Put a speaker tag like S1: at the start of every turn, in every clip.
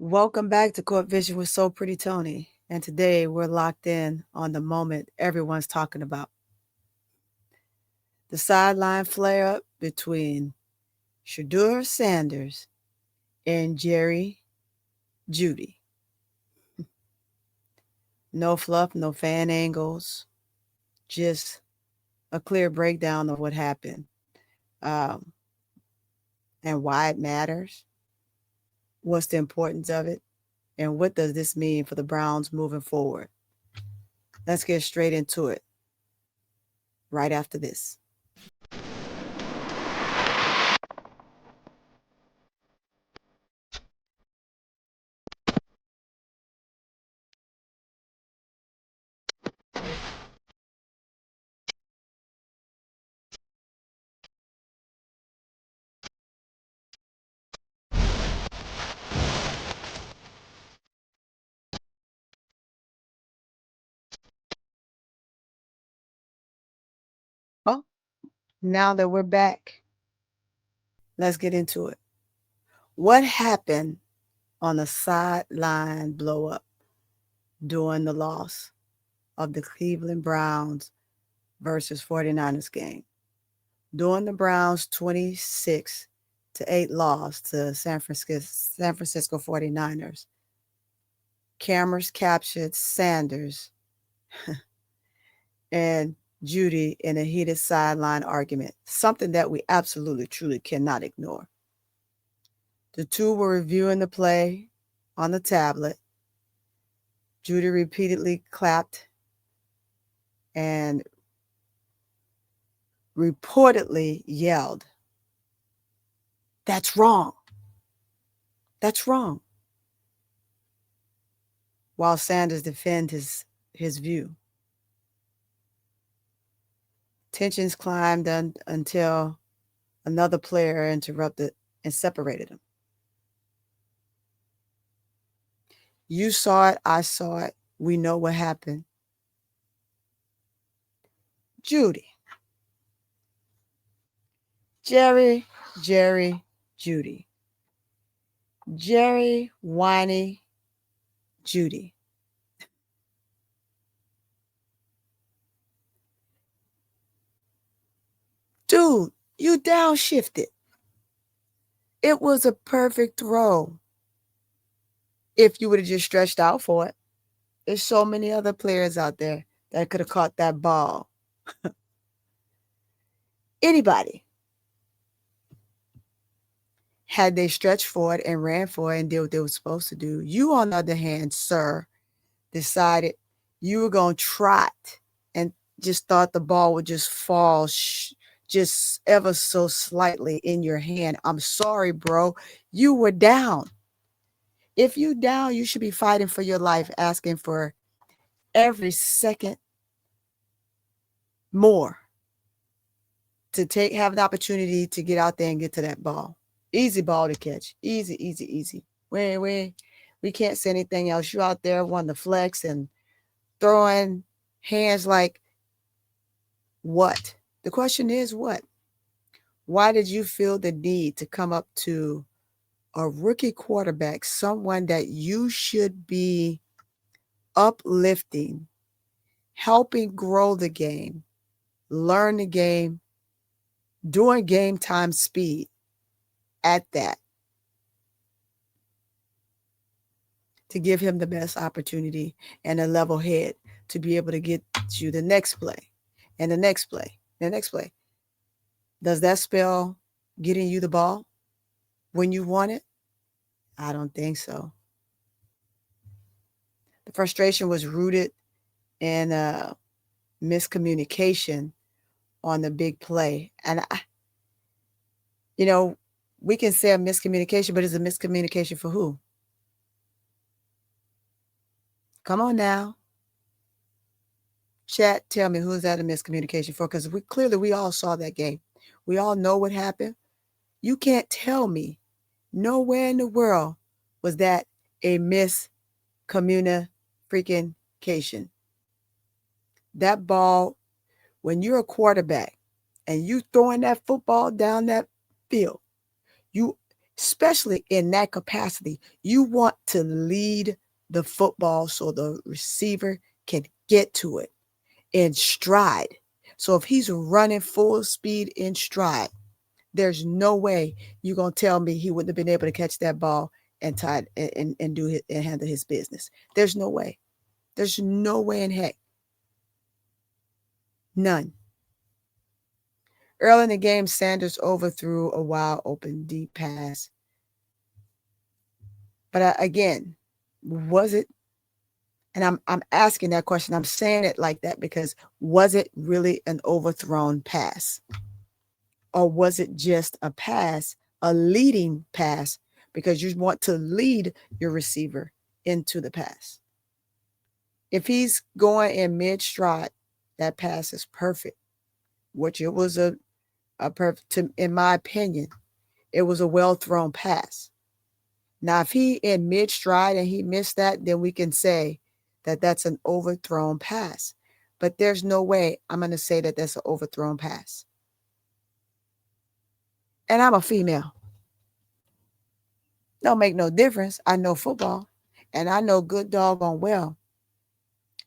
S1: Welcome back to Court Vision with So Pretty Tony. And today we're locked in on the moment everyone's talking about. The sideline flare up between Shedeur Sanders and Jeudy. No fluff, no fan angles, just a clear breakdown of what happened um, and why it matters, what's the importance of it, and what does this mean for the Browns moving forward. Let's get straight into it right after this. Well, now that we're back, let's get into it. What happened on the sideline blow up during the loss of the Cleveland Browns versus 49ers game? During the Browns 26-8 loss to San Francisco 49ers, cameras captured Sanders and Judy in a heated sideline argument, something that we absolutely truly cannot ignore. The two were reviewing the play on the tablet. Judy repeatedly clapped and reportedly yelled, "That's wrong. That's wrong," while Sanders defended his view. Tensions climbed until another player interrupted and separated them. You saw it. I saw it. We know what happened. Judy. Jerry, Judy. Jerry, whiny, Judy. Dude, you downshifted. It was a perfect throw. If you would have just stretched out for it. There's so many other players out there that could have caught that ball. Anybody. Had they stretched for it and ran for it and did what they were supposed to do. You, on the other hand, sir, decided you were going to trot and just thought the ball would just fall just ever so slightly in your hand. I'm sorry, bro. You were down. If you down, you should be fighting for your life, asking for every second more to have an opportunity to get out there and get to that ball. Easy ball to catch. Easy, easy, easy. We can't say anything else. You out there wanting to flex and throwing hands like what? The question is what? Why did you feel the need to come up to a rookie quarterback, someone that you should be uplifting, helping grow the game, learn the game, doing game time speed at that, to give him the best opportunity and a level head to be able to get you the next play and the next play, the next play? Does that spell getting you the ball when you want it? I don't think so. The frustration was rooted in miscommunication on the big play. And, we can say a miscommunication, but it's a miscommunication for who? Come on now. Chat, tell me, who's that a miscommunication for? Because we all saw that game. We all know what happened. You can't tell me nowhere in the world was that a miscommunication. That ball, when you're a quarterback and you throwing that football down that field, you especially in that capacity. You want to lead the football so the receiver can get to it in stride. So if he's running full speed in stride, there's no way you're going to tell me he wouldn't have been able to catch that ball and tie and do it and handle his business. There's no way. There's no way in heck. None. Early in the game, Sanders overthrew a wide open deep pass. But again, was it? And I'm asking that question. I'm saying it like that because was it really an overthrown pass? Or was it just a pass, a leading pass, because you want to lead your receiver into the pass? If he's going in mid stride, that pass is perfect, which it was a perfect, in my opinion, it was a well thrown pass. Now, if he in mid stride and he missed that, then we can say that that's an overthrown pass. But there's no way I'm going to say that that's an overthrown pass. And I'm a female. Don't make no difference. I know football, and I know good doggone well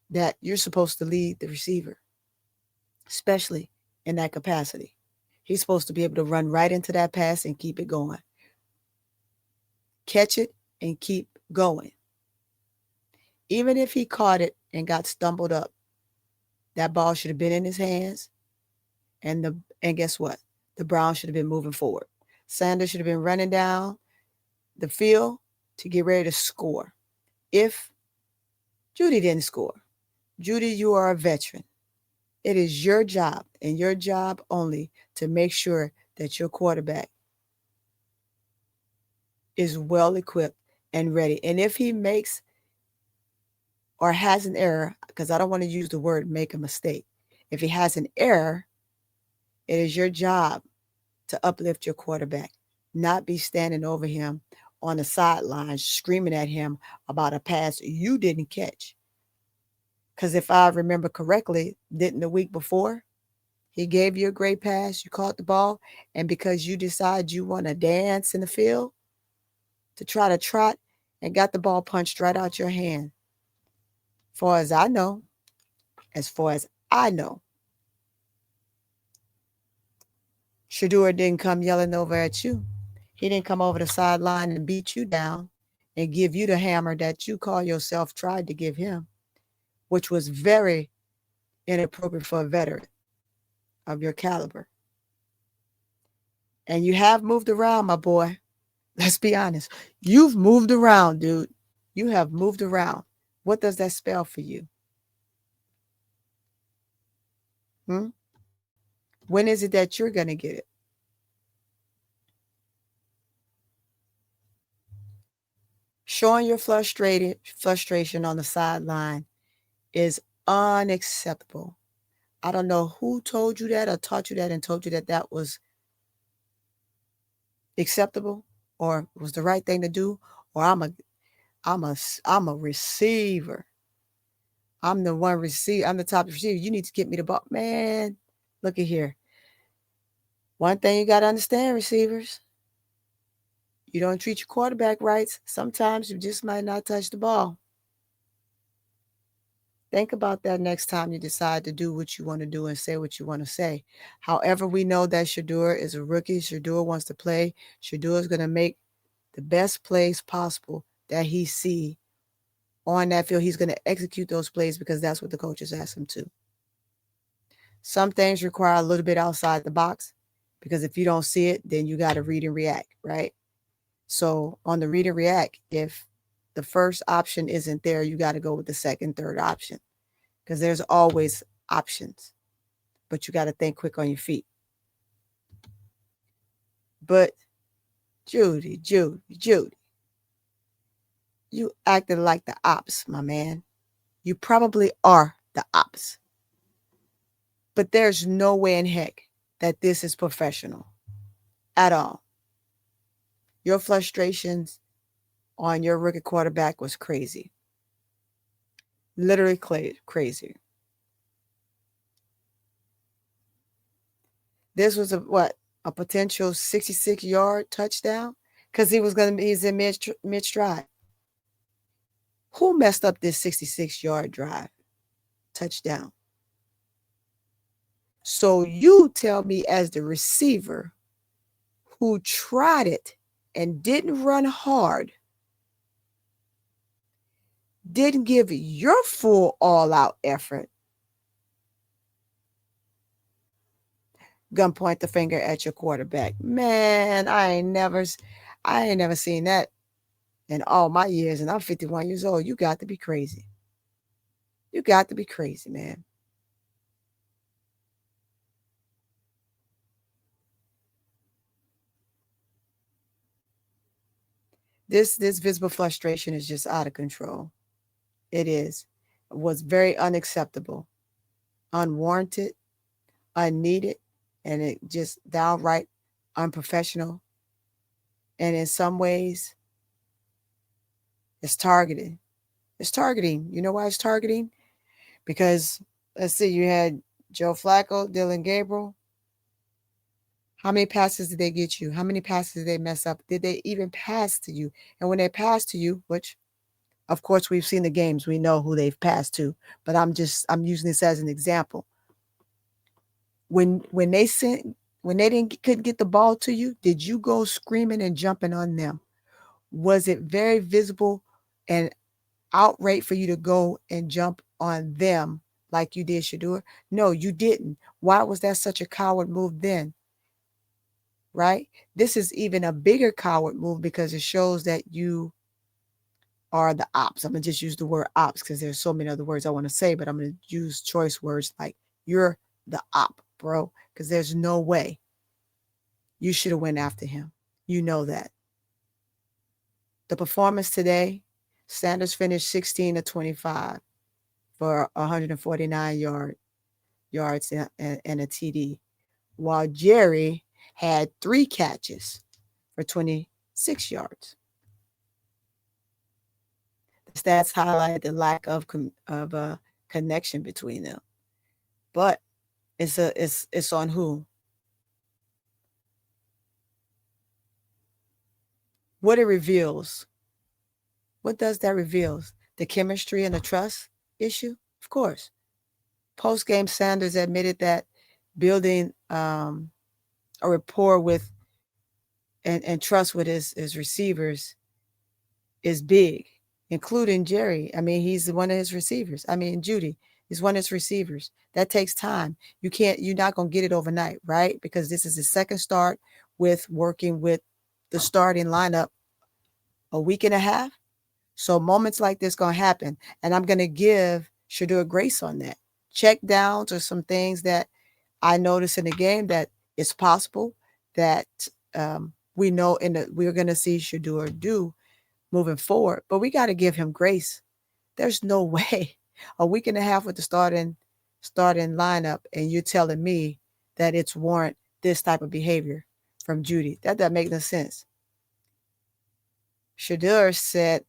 S1: that you're supposed to lead the receiver, especially in that capacity. He's supposed to be able to run right into that pass and keep it going. Catch it and keep going. Even if he caught it and got stumbled up, that ball should have been in his hands. And guess what? The Browns should have been moving forward. Sanders should have been running down the field to get ready to score. If Judy didn't score, Judy, you are a veteran. It is your job and your job only to make sure that your quarterback is well equipped and ready. And if he makes or has an error, because I don't want to use the word make a mistake. If he has an error, it is your job to uplift your quarterback, not be standing over him on the sideline screaming at him about a pass you didn't catch. Because if I remember correctly, didn't the week before, he gave you a great pass, you caught the ball, and because you decide you want to dance in the field to try to trot and got the ball punched right out your hand. As far as I know, Shedeur didn't come yelling over at you. He didn't come over the sideline and beat you down and give you the hammer that you call yourself tried to give him, which was very inappropriate for a veteran of your caliber. And you have moved around, my boy. Let's be honest. You've moved around, dude. You have moved around. What does that spell for you? When is it that you're going to get it? Showing your frustration on the sideline is unacceptable. I don't know who told you that or taught you that and told you that that was acceptable or was the right thing to do, or I'm a receiver. I'm the one receiver. I'm the top receiver. You need to get me the ball. Man, look at here. One thing you got to understand, receivers, you don't treat your quarterback right. Sometimes you just might not touch the ball. Think about that next time you decide to do what you want to do and say what you want to say. However, we know that Shedeur is a rookie. Shedeur wants to play. Shedeur is going to make the best plays possible that he see on that field. He's going to execute those plays because that's what the coaches ask him to. Some things require a little bit outside the box because if you don't see it, then you got to read and react, right? So on the read and react, if the first option isn't there, you got to go with the second, third option because there's always options, but you got to think quick on your feet. But Judy, you acted like the ops, my man. You probably are the ops. But there's no way in heck that this is professional at all. Your frustrations on your rookie quarterback was crazy. Literally crazy. This was a potential 66-yard touchdown. because he's in mid stride. Who messed up this 66-yard drive touchdown? So you tell me, as the receiver who tried it and didn't run hard, didn't give your full all-out effort, gonna point the finger at your quarterback. Man, I ain't never seen that in all my years, and I'm 51 years old. You got to be crazy. You got to be crazy, man. This visible frustration is just out of control. It is. It was very unacceptable, unwarranted, unneeded, and it just downright unprofessional. And in some ways, it's targeted. It's targeting. You know why it's targeting? Because let's see, you had Joe Flacco, Dylan Gabriel. How many passes did they get you? How many passes did they mess up? Did they even pass to you? And when they pass to you, which of course we've seen the games, we know who they've passed to, but I'm using this as an example. When they couldn't get the ball to you, did you go screaming and jumping on them? Was it very visible and outright for you to go and jump on them like you did Shedeur? No, you didn't. Why was that such a coward move then? Right? This is even a bigger coward move because it shows that you are the ops. I'm going to just use the word ops because there's so many other words I want to say, but I'm going to use choice words like you're the op, bro, because there's no way you should have went after him. You know that. The performance today, Sanders finished 16 of 25 for 149 yards and a TD, while Jerry had 3 catches for 26 yards. The stats highlight the lack of connection between them, but it's on who? What it reveals. What does that reveal? The chemistry and the trust issue? Of course. Post-game, Sanders admitted that building a rapport with and trust with his receivers is big, including Jerry. I mean, he's one of his receivers. I mean, Judy is one of his receivers. That takes time. You're not going to get it overnight, right? Because this is his second start with working with the starting lineup a week and a half. So moments like this going to happen. And I'm going to give Shedeur grace on that. Check downs or some things that I noticed in the game that it's possible that we know we're going to see Shedeur do moving forward. But we got to give him grace. There's no way a week and a half with the starting lineup and you're telling me that it's warrant this type of behavior from Judy. That doesn't make no sense. Shedeur said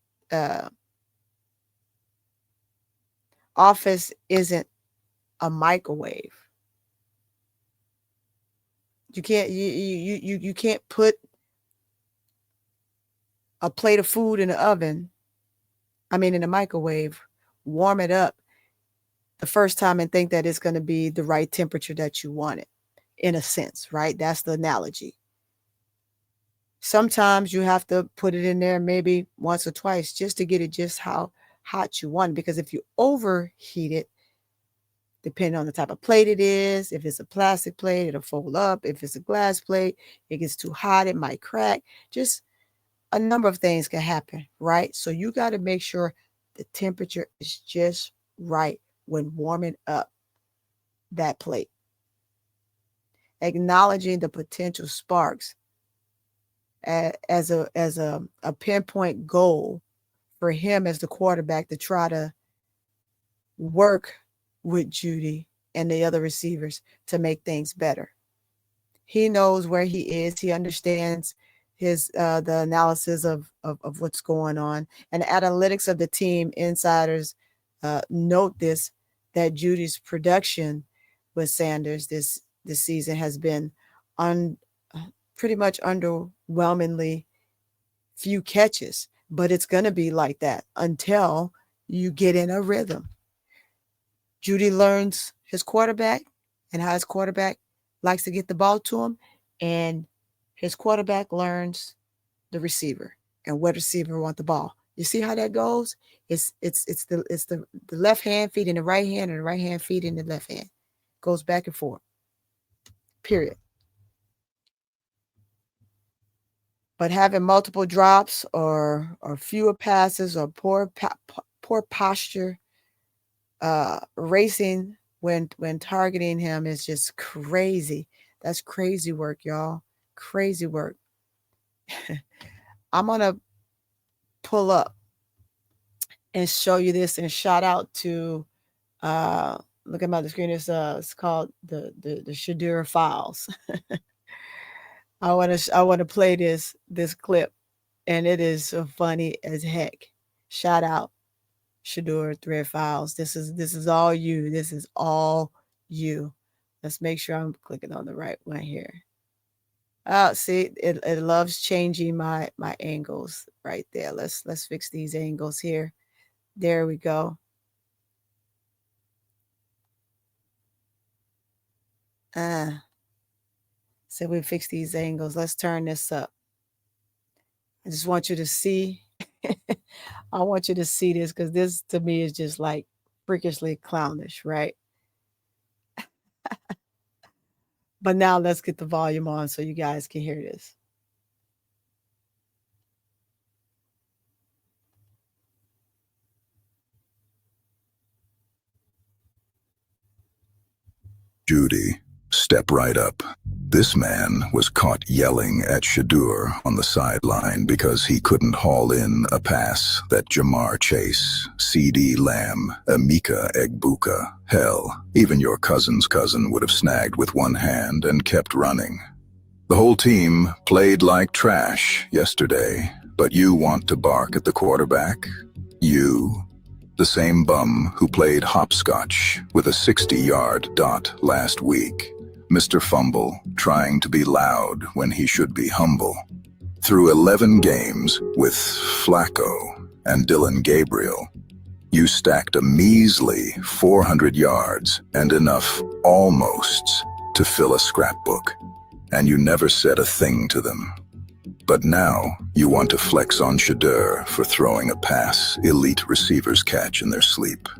S1: office isn't a microwave. You can't put a plate of food in the oven, in the microwave, warm it up the first time and think that it's going to be the right temperature that you want it, in a sense, right? That's the analogy. Sometimes you have to put it in there maybe once or twice just to get it just how hot you want it. Because if you overheat it, depending on the type of plate it is, if it's a plastic plate, it'll fold up. If it's a glass plate, it gets too hot, it might crack. Just a number of things can happen, right? So you got to make sure the temperature is just right when warming up that plate. Acknowledging the potential sparks as a pinpoint goal for him as the quarterback to try to work with Judy and the other receivers to make things better. He knows where he is. He understands the analysis of what's going on, and the analytics of the team insiders note this, that Judy's production with Sanders this season has been pretty much underwhelmingly few catches, but it's going to be like that until you get in a rhythm. Judy learns his quarterback and how his quarterback likes to get the ball to him, and his quarterback learns the receiver and what receiver want the ball. You see how that goes? It's the left hand feeding the right hand and the right hand feeding the left hand. Goes back and forth. Period. But having multiple drops or fewer passes or poor posture, racing when targeting him is just crazy. That's crazy work, y'all. Crazy work. I'm gonna pull up and show you this, and shout out to look at my screen. It's called the Shedeur files. I want to play this clip, and it is so funny as heck. Shout out Shedeur Thread Files. This is all you. This is all you. Let's make sure I'm clicking on the right one here. See, it loves changing my angles right there. Let's fix these angles here. There we go. So we fix these angles. Let's turn this up. I just want you to see. I want you to see this, because this to me is just like freakishly clownish, right? But now let's get the volume on so you guys can hear this.
S2: Judy, step right up. This man was caught yelling at Shedeur on the sideline because he couldn't haul in a pass that Jamar Chase, CD Lamb, Emeka Egbuka, hell, even your cousin's cousin would have snagged with one hand and kept running. The whole team played like trash yesterday, but you want to bark at the quarterback? You? The same bum who played hopscotch with a 60-yard dot last week. Mr. Fumble, trying to be loud when he should be humble. Through 11 games with Flacco and Dylan Gabriel, you stacked a measly 400 yards and enough almosts to fill a scrapbook, and you never said a thing to them. But now, you want to flex on Shedeur for throwing a pass elite receivers catch in their sleep.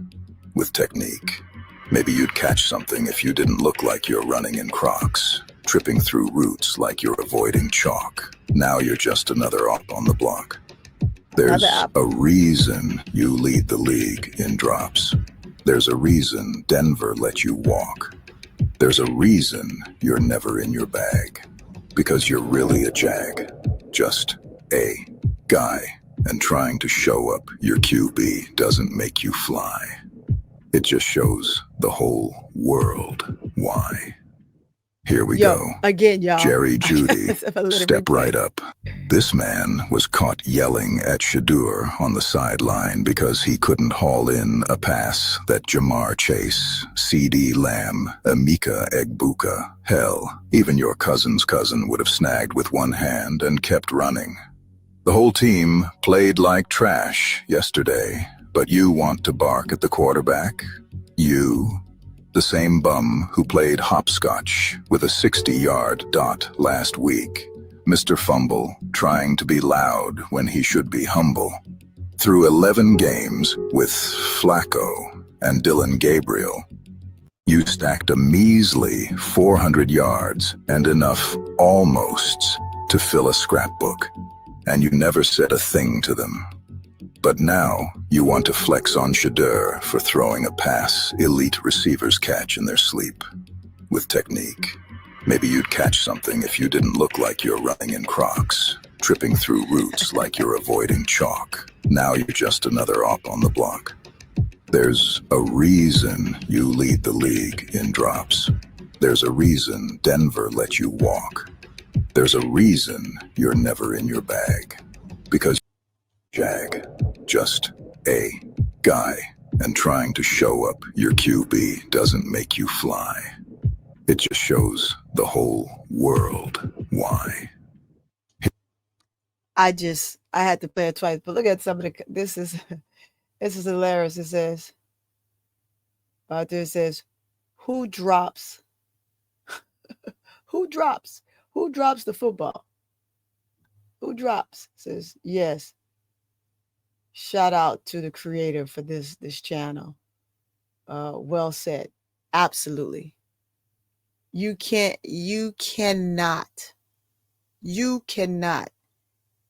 S2: With technique. Maybe you'd catch something if you didn't look like you're running in Crocs, tripping through roots like you're avoiding chalk. Now you're just another op on the block. There's a reason you lead the league in drops. There's a reason Denver let you walk. There's a reason you're never in your bag. Because you're really a jag. Just a guy, and trying to show up your QB doesn't make you fly. It just shows the whole world why. Here we go.
S1: Again, y'all.
S2: Jeudy, step right up. This man was caught yelling at Shedeur on the sideline because he couldn't haul in a pass that Jamar Chase, CD Lamb, Emeka Egbuka, hell, even your cousin's cousin would have snagged with one hand and kept running. The whole team played like trash yesterday, but you want to bark at the quarterback? You? The same bum who played hopscotch with a 60-yard dot last week. Mr. Fumble, trying to be loud when he should be humble. Through 11 games with Flacco and Dylan Gabriel, you stacked a measly 400 yards and enough almosts to fill a scrapbook, and you never said a thing to them. But now, you want to flex on Shedeur for throwing a pass elite receivers catch in their sleep. With technique. Maybe you'd catch something if you didn't look like you're running in Crocs, tripping through roots like you're avoiding chalk. Now you're just another op on the block. There's a reason you lead the league in drops. There's a reason Denver let you walk. There's a reason you're never in your bag. Because jag, just a guy, and trying to show up your QB doesn't make you fly. It just shows the whole world why.
S1: I just I had to play it twice, but look at some of the. This is this is hilarious. It says, it says, who drops? Who drops? Who drops the football? Who drops? It says yes. Shout out to the creator for this channel. Well said. Absolutely. You cannot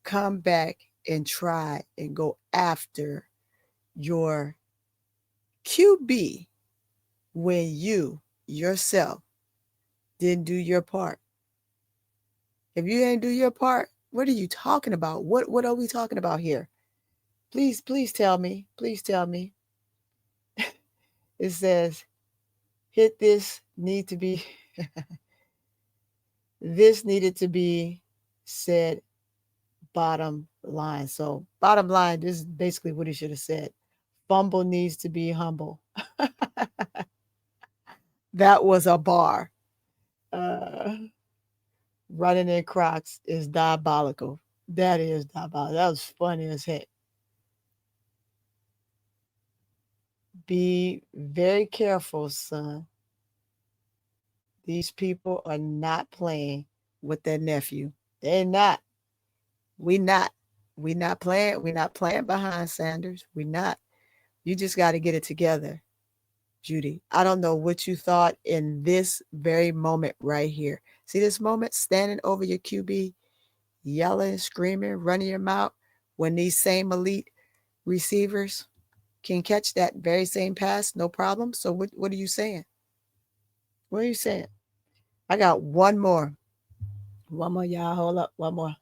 S1: come back and try and go after your QB when you yourself didn't do your part. If you didn't do your part, what are you talking about? What are we talking about here? Please tell me. Please tell me. It says hit this need to be this needed to be said bottom line. So bottom line, this is basically what he should have said. Fumble needs to be humble. That was a bar. Uh, running in Crocs is diabolical. That is diabolical. That was funny as heck. Be very careful, son. These people are not playing with their nephew. They're not. We not. We not playing. We not playing behind Sanders. We not. You just got to get it together, Judy. I don't know what you thought in this very moment right here. See this moment standing over your QB, yelling, screaming, running your mouth when these same elite receivers can catch that very same pass, no problem. So what are you saying? What are you saying? I got one more. One more, y'all. Hold up. One more.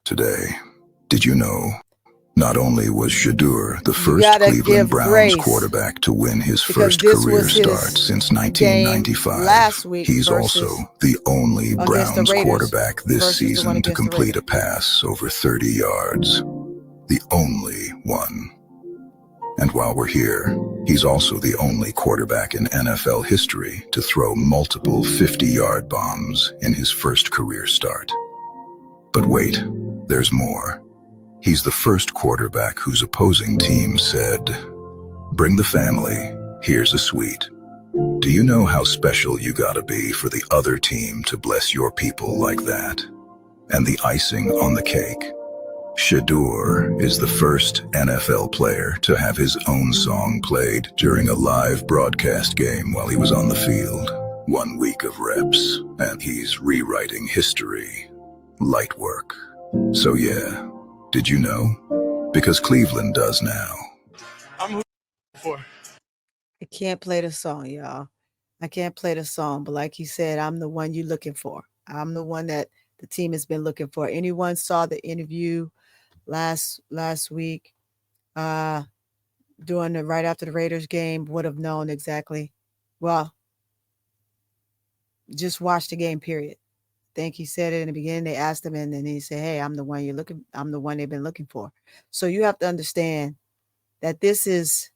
S2: Today, did you know? Not only was Shedeur the
S1: You
S2: first
S1: gotta
S2: Cleveland
S1: give
S2: Browns
S1: grace
S2: quarterback to win his
S1: because
S2: first
S1: this
S2: career
S1: was
S2: start
S1: his
S2: since
S1: game
S2: 1995,
S1: last week
S2: he's also
S1: versus
S2: the only
S1: against the
S2: Browns
S1: Raiders
S2: quarterback this
S1: versus the one
S2: season to
S1: against the
S2: complete
S1: Raiders.
S2: a pass over 30 yards. The only one. And while we're here, he's also the only quarterback in NFL history to throw multiple 50-yard bombs in his first career start. But wait, there's more. He's the first quarterback whose opposing team said, "Bring the family, here's a suite." Do you know how special you gotta be for the other team to bless your people like that? And the icing on the cake. Shedeur is the first NFL player to have his own song played during a live broadcast game while he was on the field. 1 week of reps, and he's rewriting history. Light work. So yeah, did you know? Because Cleveland does now. I'm for.
S1: I can't play the song, y'all. I can't play the song, but like he said, I'm the one you're looking for. I'm the one that the team has been looking for. Anyone saw the interview last week, uh, doing the right after the Raiders game would have known exactly. Well, just watch the game, period. I think he said it in the beginning. They asked him, and then he said, "Hey, I'm the one they've been looking for." So you have to understand that this is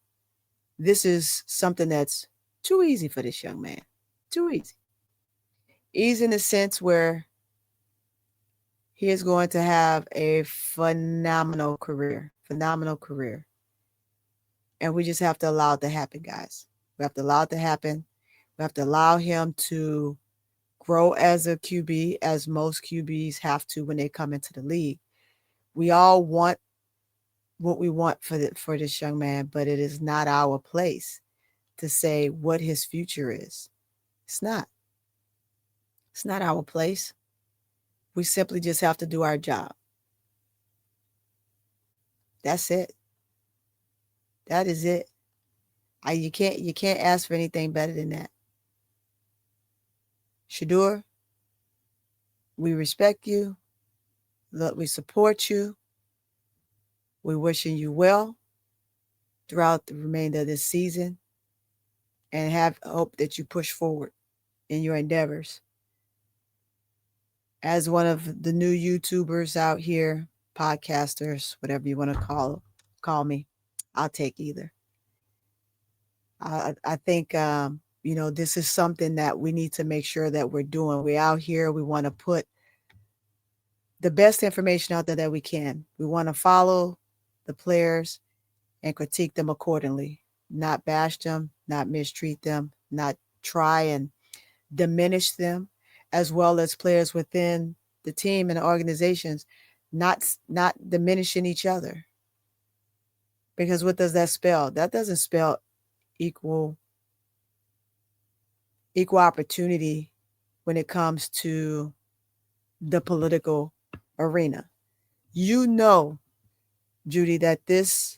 S1: something that's too easy for this young man. Too easy. Easy in the sense where he is going to have a phenomenal career. Phenomenal career. And we just have to allow it to happen, guys. We have to allow it to happen. We have to allow him to grow as a QB, as most QBs have to when they come into the league. We all want what we want for this young man, but it is not our place to say what his future is. It's not. It's not our place. We simply just have to do our job. That's it. That is it. You can't ask for anything better than that. Shedeur, we respect you. Look, we support you. We're wishing you well throughout the remainder of this season and have hope that you push forward in your endeavors. As one of the new YouTubers out here, podcasters, whatever you want to call me, I'll take either. I think this is something that we need to make sure that we're doing. We're out here. We want to put the best information out there that we can. We want to follow the players and critique them accordingly, not bash them, not mistreat them, not try and diminish them, as well as players within the team and the organizations, not diminishing each other. Because what does that spell? That doesn't spell equal opportunity when it comes to the political arena. You know, Judy, that this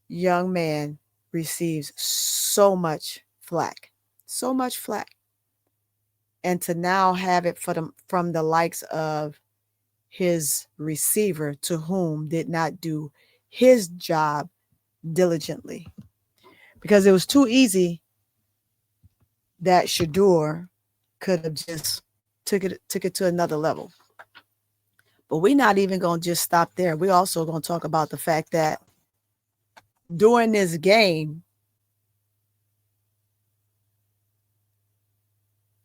S1: young man receives so much flack, so much flack. And to now have it from the likes of his receiver, to whom did not do his job diligently, because it was too easy that Shedeur could have just took it to another level. But we're not even going to just stop there. We're also going to talk about the fact that during this game,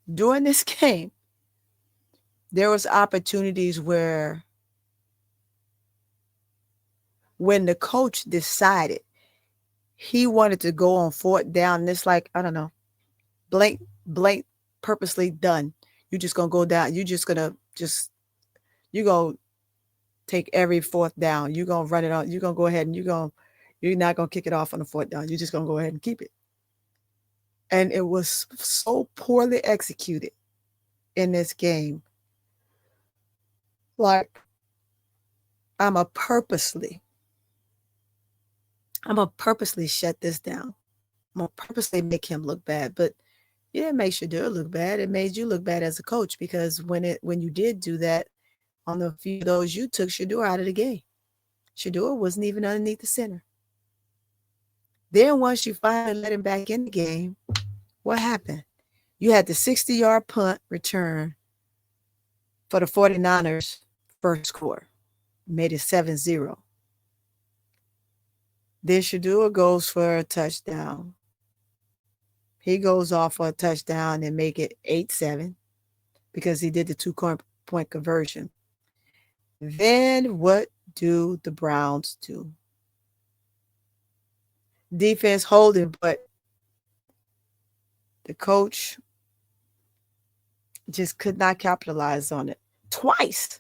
S1: there was opportunities where when the coach decided he wanted to go on fourth down, and it's like, I don't know, blank, purposely done. You're just going to go down. You're going to take every fourth down. You're going to run it on. You're going to go ahead and you're not going to kick it off on the fourth down. You're just going to go ahead and keep it. And it was so poorly executed in this game. Like, I'm a purposely shut this down. I'm going to purposely make him look bad. But you didn't make Shedeur look bad. It made you look bad as a coach, because when you did do that, on the few of those, you took Shedeur out of the game. Shedeur wasn't even underneath the center. Then once you finally let him back in the game, what happened? You had the 60-yard punt return for the 49ers first quarter. Made it 7-0. Then Shedeur goes for a touchdown. He goes off for a touchdown and make it 8-7 because he did the 2-point conversion. Then what do the Browns do? Defense holding, but the coach just could not capitalize on it. Twice.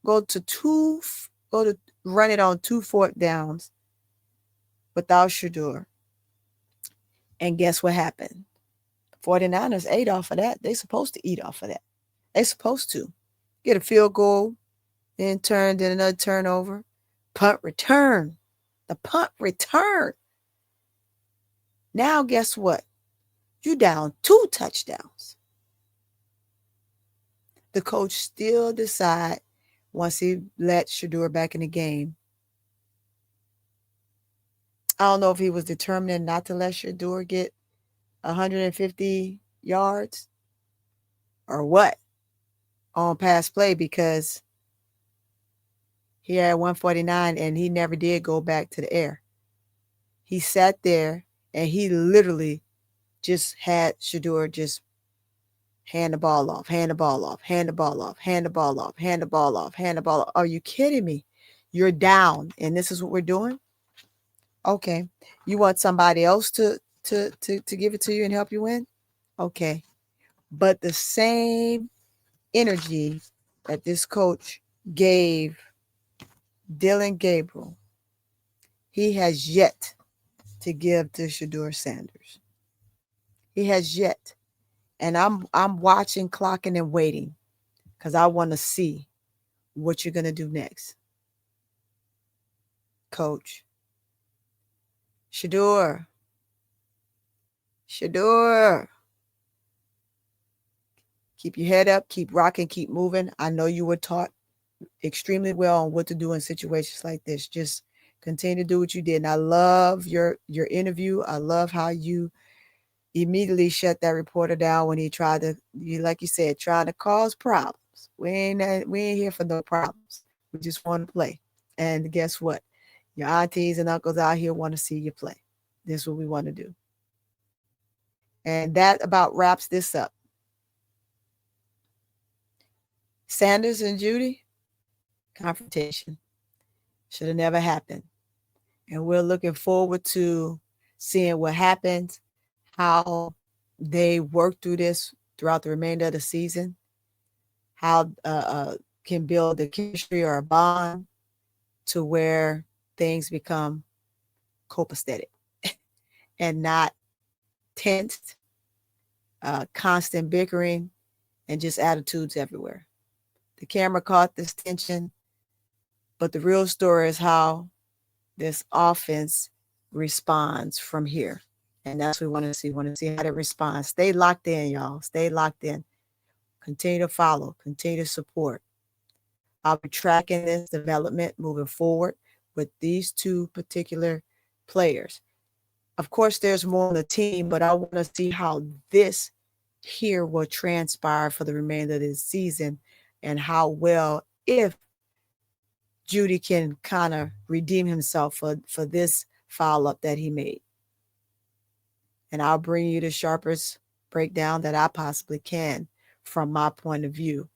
S1: Go to run it on 2 fourth downs without Shedeur. And guess what happened? 49ers ate off of that. They're supposed to eat off of that. They're supposed to get a field goal, then another turnover, punt return. The punt return. Now guess what? You down 2 touchdowns. The coach still decide, once he let Shedeur back in the game, I don't know if he was determined not to let Shedeur get 150 yards or what on pass play, because he had 149 and he never did go back to the air. He sat there and he literally just had Shedeur just hand the ball off. Are you kidding me? You're down, and this is what we're doing? Okay. You want somebody else to give it to you and help you win? Okay. But the same energy that this coach gave Dylan Gabriel, he has yet to give to Shedeur Sanders. He has yet. And I'm watching, clocking, and waiting, because I want to see what you're going to do next. Coach. Shedeur. Keep your head up, keep rocking, keep moving. I know you were taught extremely well on what to do in situations like this. Just continue to do what you did. And I love your interview. I love how you immediately shut that reporter down when he tried to, like you said, trying to cause problems. We ain't here for no problems. We just want to play. And guess what? Your aunties and uncles out here want to see you play. This is what we want to do. And that about wraps this up. Sanders and Judy, confrontation. Should have never happened. And we're looking forward to seeing what happens, how they work through this throughout the remainder of the season, how can build a chemistry or a bond to where things become copacetic and not tensed, constant bickering, and just attitudes everywhere. The camera caught this tension, but the real story is how this offense responds from here. And that's what we want to see. We want to see how they respond. Stay locked in, y'all. Stay locked in. Continue to follow. Continue to support. I'll be tracking this development moving forward with these two particular players. Of course, there's more on the team, but I want to see how this here will transpire for the remainder of this season and how well, if Judy can kind of redeem himself for this foul up that he made. And I'll bring you the sharpest breakdown that I possibly can from my point of view.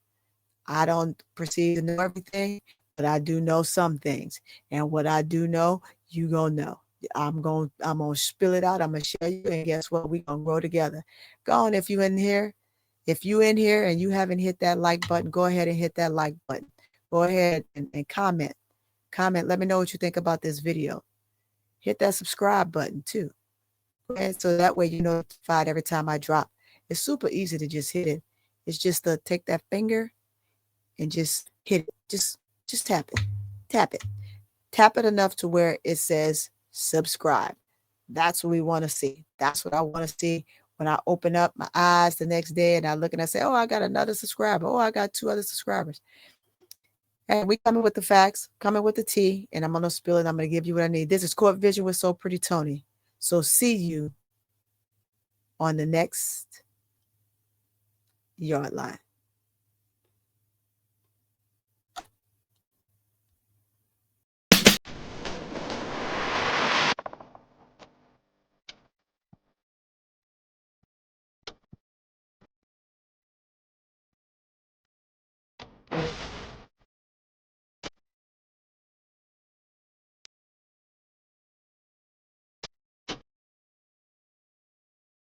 S1: I don't perceive to know everything, but I do know some things. And what I do know, you gonna know. I'm gonna spill it out. I'm gonna share you, and guess what? We gonna grow together. Go on, if you in here. If you in here and you haven't hit that like button, go ahead and hit that like button. Go ahead and comment. Comment. Let me know what you think about this video. Hit that subscribe button too. And so that way you're notified every time I drop. It's super easy to just hit it. It's just to take that finger and just hit it. Just tap it. Tap it. Tap it enough to where it says subscribe. That's what we want to see. That's what I want to see when I open up my eyes the next day and I look and I say, oh, I got another subscriber. Oh, I got 2 other subscribers. And we coming with the facts, coming with the tea, and I'm going to spill it. I'm going to give you what I need. This is Court Vision with So Pretty Tony. So see you on the next Yard Line.